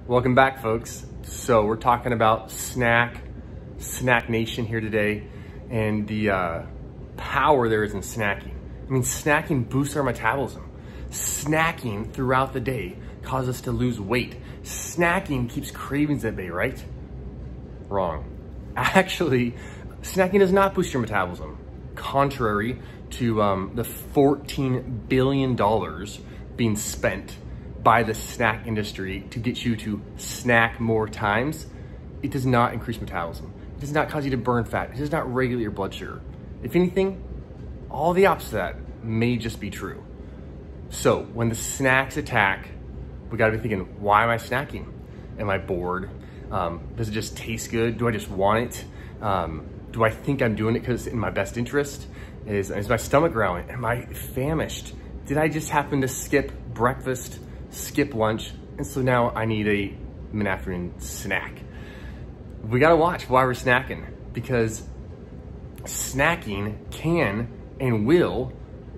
Welcome back, folks. So we're talking about snack nation here today, and the power there is in snacking. I mean, snacking boosts our metabolism. Snacking throughout the day causes us to lose weight. Snacking keeps cravings at bay, right? Wrong. Actually, snacking does not boost your metabolism, contrary to the $14 billion being spent by the snack industry to get you to snack more times. It does not increase metabolism. It does not cause you to burn fat. It does not regulate your blood sugar. If anything, all the opposite of that may just be true. So when the snacks attack, we gotta be thinking, why am I snacking? Am I bored? Does it just taste good? Do I just want it? Do I think I'm doing it because it's in my best interest? Is my stomach growling? Am I famished? Did I just happen to skip breakfast, skip lunch, and so now I need a mid-afternoon snack? We gotta watch why we're snacking, because snacking can and will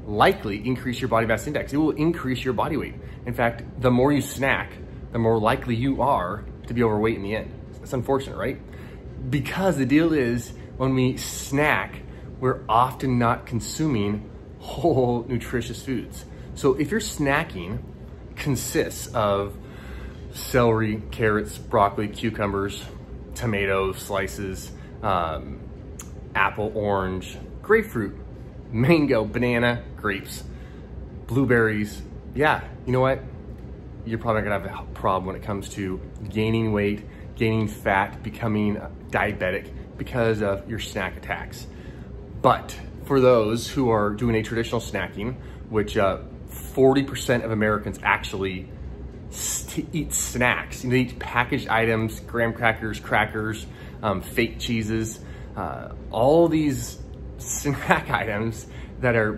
likely increase your body mass index. It will increase your body weight. In fact, the more you snack, the more likely you are to be overweight in the end. It's unfortunate, right? Because the deal is, when we snack, we're often not consuming whole nutritious foods. So if your snacking consists of celery, carrots, broccoli, cucumbers, tomatoes, slices, apple, orange, grapefruit, mango, banana, grapes, blueberries, yeah, you know what? You're probably gonna have a problem when it comes to gaining weight, gaining fat, becoming diabetic because of your snack attacks. But for those who are doing a traditional snacking, which 40% of Americans actually eat snacks. They eat packaged items, graham crackers, fake cheeses, all these snack items that are,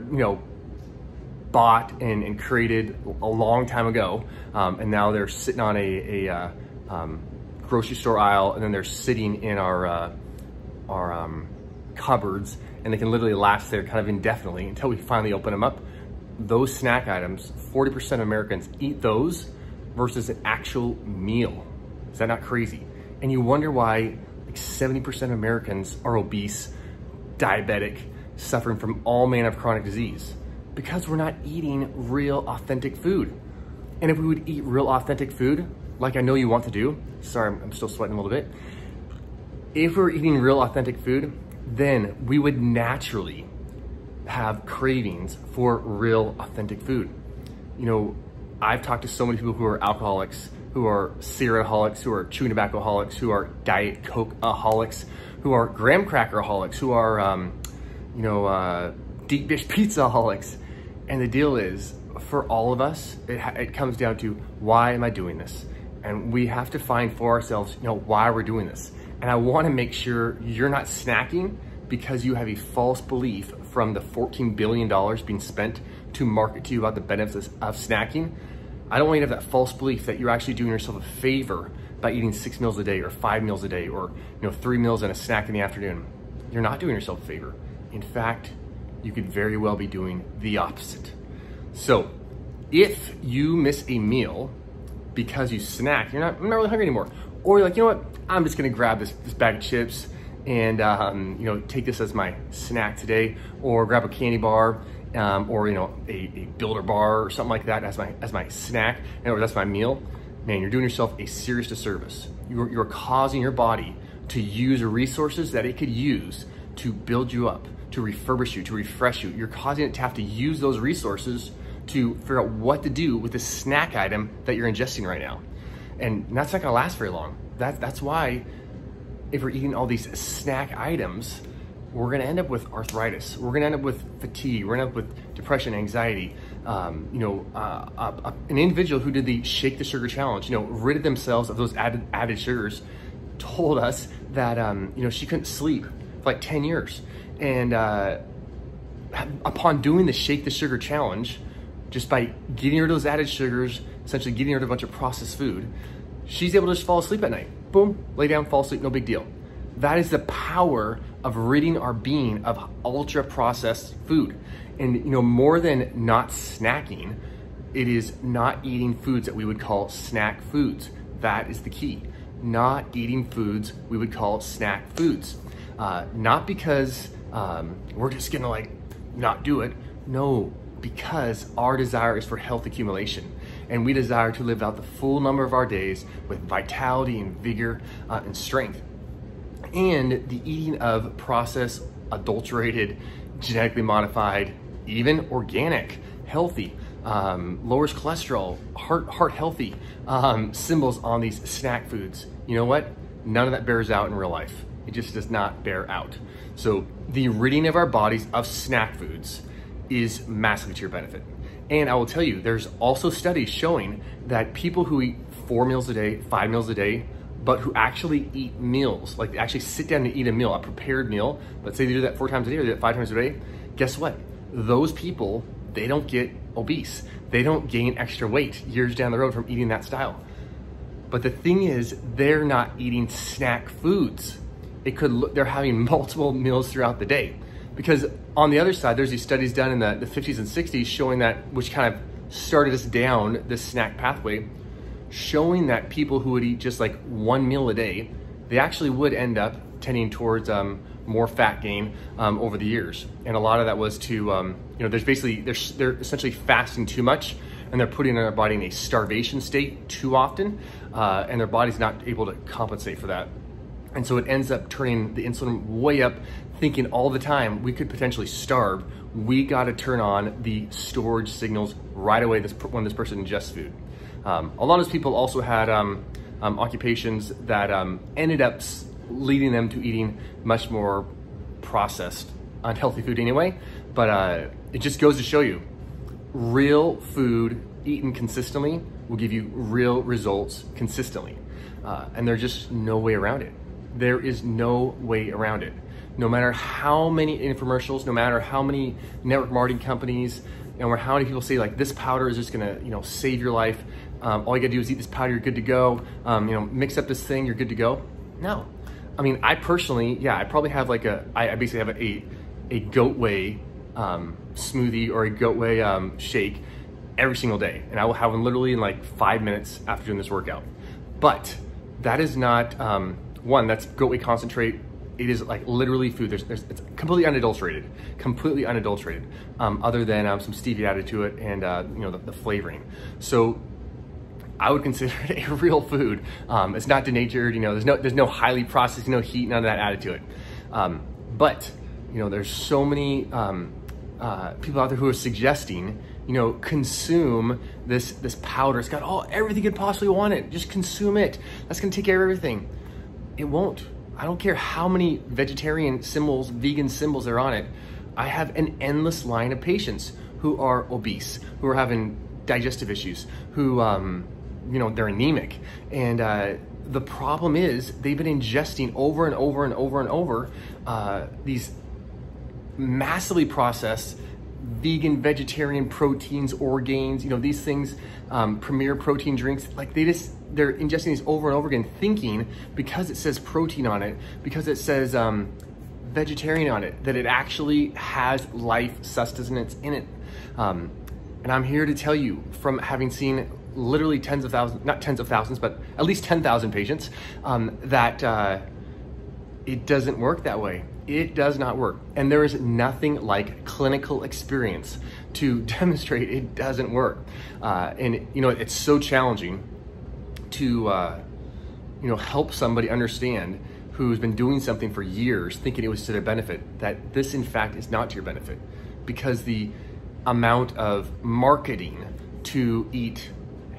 bought and created a long time ago, and now they're sitting on a grocery store aisle, and then they're sitting in our cupboards, and they can literally last there kind of indefinitely until we finally open them up. Those snack items, 40% of Americans eat those versus an actual meal. Is that not crazy? And you wonder why like 70% of Americans are obese, diabetic, suffering from all manner of chronic disease. Because we're not eating real authentic food. And if we would eat real authentic food, like I know you want to do, sorry, I'm still sweating a little bit. If we're eating real authentic food, then we would naturally have cravings for real authentic food. I've talked to so many people who are alcoholics, who are cerealholics, who are chewing tobacco-holics, who are Diet Coke-aholics, who are graham cracker-aholics, who are, deep dish pizza-aholics. And the deal is, for all of us, it comes down to, why am I doing this? And we have to find for ourselves, why we're doing this. And I wanna make sure you're not snacking because you have a false belief from the $14 billion being spent to market to you about the benefits of snacking. I don't want you to have that false belief that you're actually doing yourself a favor by eating 6 meals a day or 5 meals a day or 3 meals and a snack in the afternoon. You're not doing yourself a favor. In fact, you could very well be doing the opposite. So if you miss a meal because you snack, I'm not really hungry anymore. Or you're like, you know what? I'm just gonna grab this bag of chips and take this as my snack today, or grab a candy bar, or a Builder bar or something like that as my snack, or that's my meal. Man, you're doing yourself a serious disservice. You're causing your body to use resources that it could use to build you up, to refurbish you, to refresh you. You're causing it to have to use those resources to figure out what to do with the snack item that you're ingesting right now. And that's not gonna last very long. That's why if we're eating all these snack items, we're gonna end up with arthritis. We're gonna end up with fatigue. We're gonna end up with depression, anxiety. An individual who did the Shake the Sugar Challenge, ridded themselves of those added sugars, told us that, she couldn't sleep for like 10 years. And upon doing the Shake the Sugar Challenge, just by getting rid of those added sugars, essentially getting rid of a bunch of processed food, she's able to just fall asleep at night. Boom, lay down, fall asleep, no big deal. That is the power of ridding our being of ultra processed food. And more than not snacking, it is not eating foods that we would call snack foods. That is the key. Not eating foods we would call snack foods. Not because we're just gonna like not do it. No, because our desire is for health accumulation. And we desire to live out the full number of our days with vitality and vigor and strength. And the eating of processed, adulterated, genetically modified, even organic, healthy, lowers cholesterol, heart healthy symbols on these snack foods. You know what? None of that bears out in real life. It just does not bear out. So the ridding of our bodies of snack foods is massively to your benefit. And I will tell you, there's also studies showing that people who eat 4 meals a day, 5 meals a day, but who actually eat meals, like they actually sit down and eat a meal, a prepared meal, let's say they do that 4 times a day or they do that 5 times a day, guess what? Those people, they don't get obese. They don't gain extra weight years down the road from eating that style. But the thing is, they're not eating snack foods. It could look, they're having multiple meals throughout the day. Because on the other side, there's these studies done in the 50s and 60s showing that, which kind of started us down this snack pathway, showing that people who would eat just like 1 meal a day, they actually would end up tending towards more fat gain over the years. And a lot of that was to, you know, there's basically, they're essentially fasting too much and they're putting their body in a starvation state too often, and their body's not able to compensate for that. And so it ends up turning the insulin way up, thinking all the time we could potentially starve. We got to turn on the storage signals right away when this person ingests food. A lot of those people also had occupations that ended up leading them to eating much more processed, unhealthy food anyway. But it just goes to show you, real food eaten consistently will give you real results consistently. And there's just no way around it. There is no way around it. No matter how many infomercials, no matter how many network marketing companies, or how many people say like this powder is just gonna, you know, save your life. All you gotta do is eat this powder, you're good to go. You know, mix up this thing, you're good to go. No, I mean, I personally, yeah, I probably have like I basically have a goat whey smoothie or a goat whey shake every single day, and I will have them literally in like 5 minutes after doing this workout. But that is not one. That's goat whey concentrate. It is like literally food. It's completely unadulterated, other than some stevia added to it and you know, the flavoring. So I would consider it a real food. It's not denatured. You know, there's no highly processed, no heat, none of that added to it. But you know, there's so many people out there who are suggesting, you know, consume this powder. It's got everything you could possibly want it. Just consume it. That's gonna take care of everything. It won't. I don't care how many vegetarian symbols, vegan symbols are on it. I have an endless line of patients who are obese, who are having digestive issues, who, you know, they're anemic. And the problem is they've been ingesting over and over and over and over these massively processed vegan, vegetarian proteins, orgains, you know, these things, premier protein drinks, like they're ingesting these over and over again, thinking because it says protein on it, because it says vegetarian on it, that it actually has life sustenance in it. And I'm here to tell you, from having seen literally tens of thousands, not tens of thousands, but at least 10,000 patients, that it doesn't work that way. It does not work. And there is nothing like clinical experience to demonstrate it doesn't work. And you know, it's so challenging to you know, help somebody understand who's been doing something for years thinking it was to their benefit, that this in fact is not to your benefit, because the amount of marketing to eat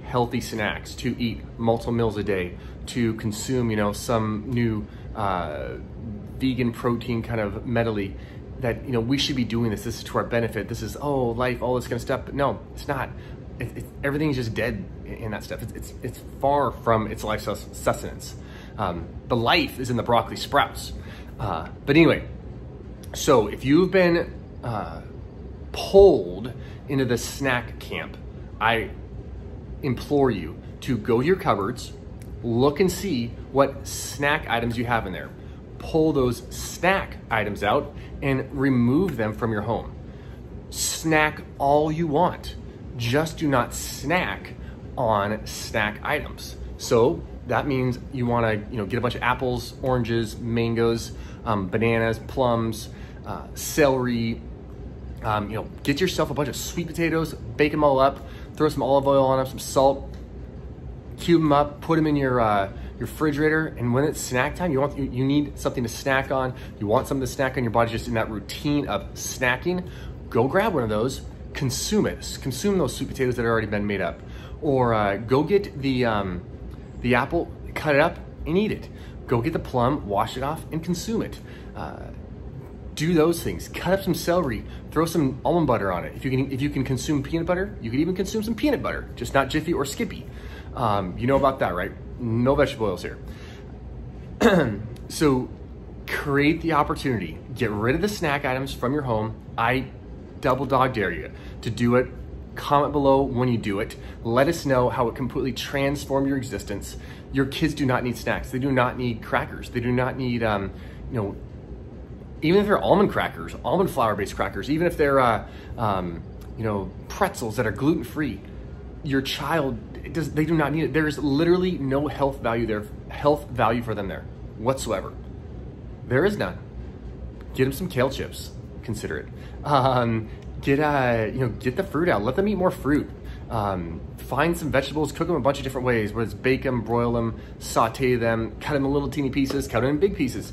healthy snacks, to eat multiple meals a day, to consume, you know, some new vegan protein kind of medley, that, you know, we should be doing this is to our benefit, this is, oh, life, all this kind of stuff. But no, it's not. Everything's just dead in that stuff. It's far from its life sustenance. The life is in the broccoli sprouts. But anyway, so if you've been pulled into the snack camp, I implore you to go to your cupboards, look and see what snack items you have in there. Pull those snack items out and remove them from your home. Snack all you want. Just do not snack on snack items. So that means you wanna get a bunch of apples, oranges, mangoes, bananas, plums, celery, get yourself a bunch of sweet potatoes, bake them all up, throw some olive oil on them, some salt, cube them up, put them in your refrigerator, and when it's snack time, you need something to snack on. You want something to snack on. Your body's just in that routine of snacking. Go grab one of those, consume it. Consume those sweet potatoes that have already been made up, or go get the apple, cut it up, and eat it. Go get the plum, wash it off, and consume it. Do those things. Cut up some celery, throw some almond butter on it. If you can consume peanut butter, you can even consume some peanut butter, just not Jiffy or Skippy. You know about that, right? No vegetable oils here. So create the opportunity. Get rid of the snack items from your home. I double dog dare you to do it. Comment below when you do it. Let us know how it completely transformed your existence. Your kids do not need snacks. They do not need crackers. They do not need, even if they're almond crackers, almond flour-based crackers, even if they're, pretzels that are gluten-free, your child, they do not need it. There's literally no health value for them there whatsoever. There is none. Get them some kale chips. Consider it. Get the fruit out. Let them eat more fruit. Find some vegetables. Cook them a bunch of different ways. Whether it's bake them, broil them, saute them, cut them in little teeny pieces, cut them in big pieces.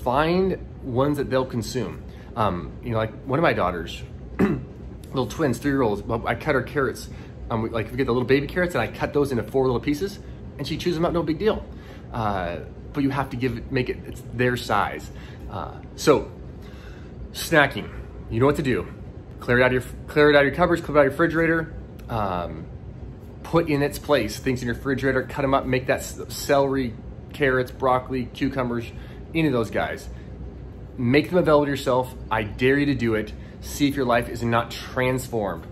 Find ones that they'll consume. Like one of my daughters, little twins, 3-year-olds. I cut her carrots. We get the little baby carrots, and I cut those into 4 little pieces, and she chews them up. No big deal. But you have to make it. It's their size. So snacking. You know what to do. Clear it out of your cupboards, clear it out of your refrigerator, put in its place things in your refrigerator, cut them up, make that celery, carrots, broccoli, cucumbers, any of those guys. Make them available to yourself. I dare you to do it. See if your life is not transformed.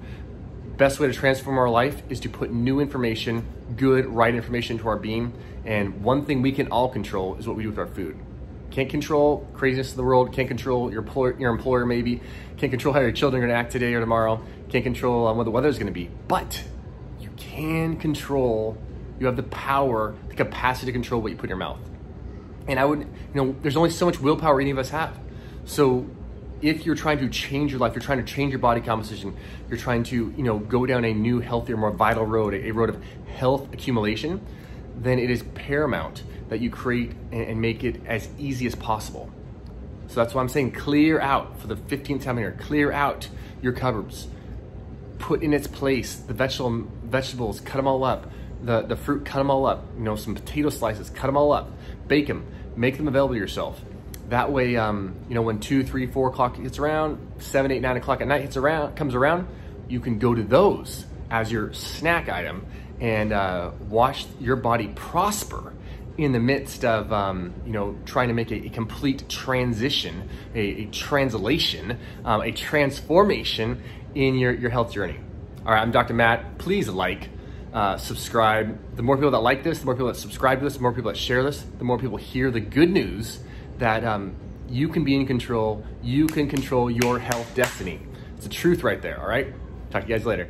Best way to transform our life is to put new information, good, right information into our being. And one thing we can all control is what we do with our food. Can't control craziness of the world, can't control your employer maybe, can't control how your children are gonna act today or tomorrow, can't control what the weather is gonna be, but you can control, you have the power, the capacity to control what you put in your mouth. And there's only so much willpower any of us have. So if you're trying to change your life, you're trying to change your body composition, you're trying to go down a new, healthier, more vital road, a road of health accumulation, then it is paramount that you create and make it as easy as possible. So that's why I'm saying clear out, for the 15th time here, clear out your cupboards. Put in its place the vegetables, cut them all up. The fruit, cut them all up. Some potato slices, cut them all up. Bake them, make them available to yourself. That way, when 2, 3, 4 o'clock hits around, 7, 8, 9 o'clock at night comes around, you can go to those as your snack item and watch your body prosper in the midst of, trying to make a complete transition, a translation, a transformation in your health journey. All right, I'm Dr. Matt. Please subscribe. The more people that like this, the more people that subscribe to this, the more people that share this, the more people hear the good news that you can be in control. You can control your health destiny. It's the truth right there, all right? Talk to you guys later.